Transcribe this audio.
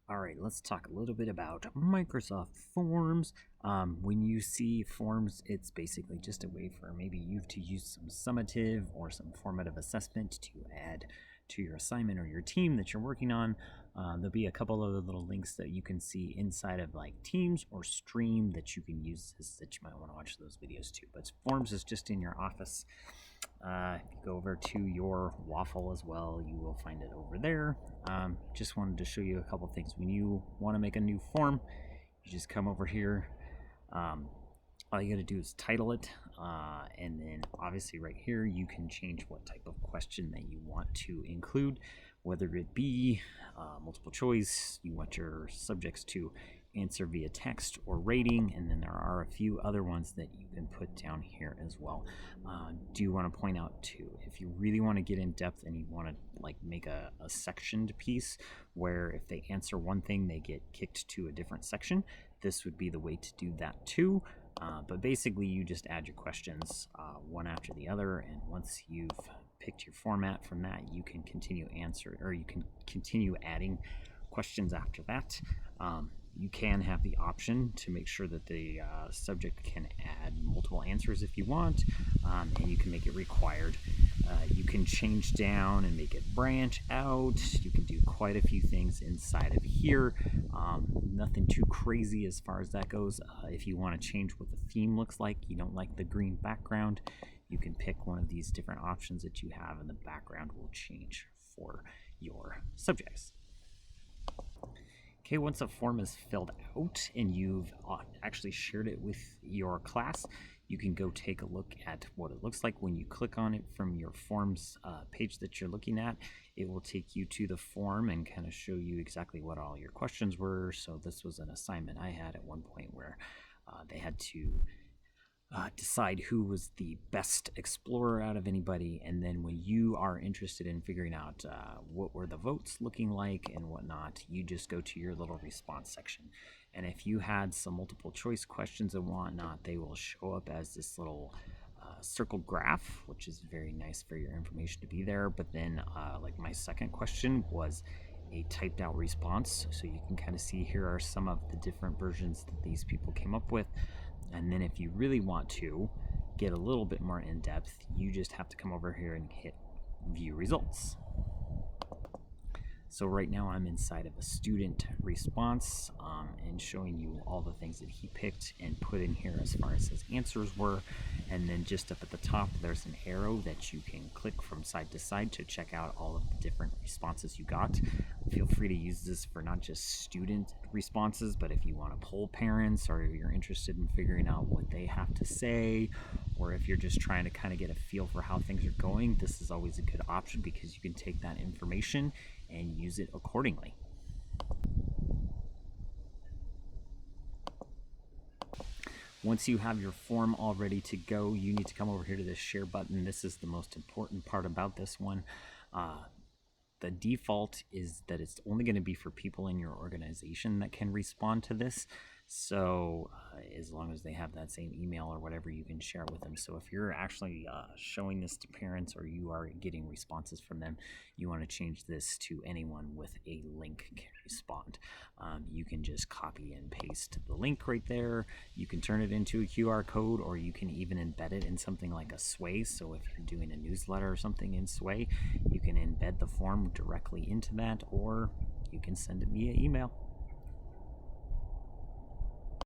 All right, let's talk a little bit about Microsoft Forms. When you see Forms, it's basically just a way for maybe you to use some summative or some formative assessment to add to your assignment or your team that you're working on. There'll be a couple other little links that you can see inside of like Teams or Stream that you can use that you might want to watch those videos too. But Forms is just in your office. If you go over to your waffle as well, you will find it over there. Just wanted to show you a couple things. When you want to make a new form, you just come over here. All you got to do is title it, and then obviously right here you can change what type of question that you want to include, whether it be multiple choice, you want your subjects to answer via text or rating, and then there are a few other ones that you can put down here as well. Do want to point out too, if you really want to get in depth and you want to like make a sectioned piece where if they answer one thing they get kicked to a different section, this would be the way to do that too. But basically you just add your questions one after the other, and once you've picked your format from that, you can continue adding questions after that. You can have the option to make sure that the subject can add multiple answers if you want, and you can make it required. You can change down and make it branch out. You can do quite a few things inside of here. Nothing too crazy as far as that goes. If you want to change what the theme looks like, you don't like the green background, you can pick one of these different options that you have, and the background will change for your subjects. Okay, once a form is filled out and you've actually shared it with your class, you can go take a look at what it looks like. When you click on it from your forms page that you're looking at, it will take you to the form and kind of show you exactly what all your questions were. So this was an assignment I had at one point where they had to decide who was the best explorer out of anybody, and then when you are interested in figuring out what were the votes looking like and whatnot, you just go to your little response section, and if you had some multiple choice questions and whatnot, they will show up as this little circle graph, which is very nice for your information to be there. But then like my second question was a typed out response, so you can kind of see here are some of the different versions that these people came up with. And then if you really want to get a little bit more in depth, you just have to come over here and hit view results. So right now I'm inside of a student response and showing you all the things that he picked and put in here as far as his answers were. And then just up at the top, there's an arrow that you can click from side to side to check out all of the different responses you got. Feel free to use this for not just student responses, but if you want to poll parents, or you're interested in figuring out what they have to say, or if you're just trying to kind of get a feel for how things are going, this is always a good option because you can take that information and use it accordingly. Once you have your form all ready to go, you need to come over here to this share button. This is the most important part about this one. The default is that it's only going to be for people in your organization that can respond to this. So as long as they have that same email or whatever, you can share it with them. So if you're actually showing this to parents or you are getting responses from them, you want to change this to anyone with a link can respond. You can just copy and paste the link right there. You can turn it into a QR code, or you can even embed it in something like a Sway. So if you're doing a newsletter or something in Sway, you can embed the form directly into that, or you can send it via email.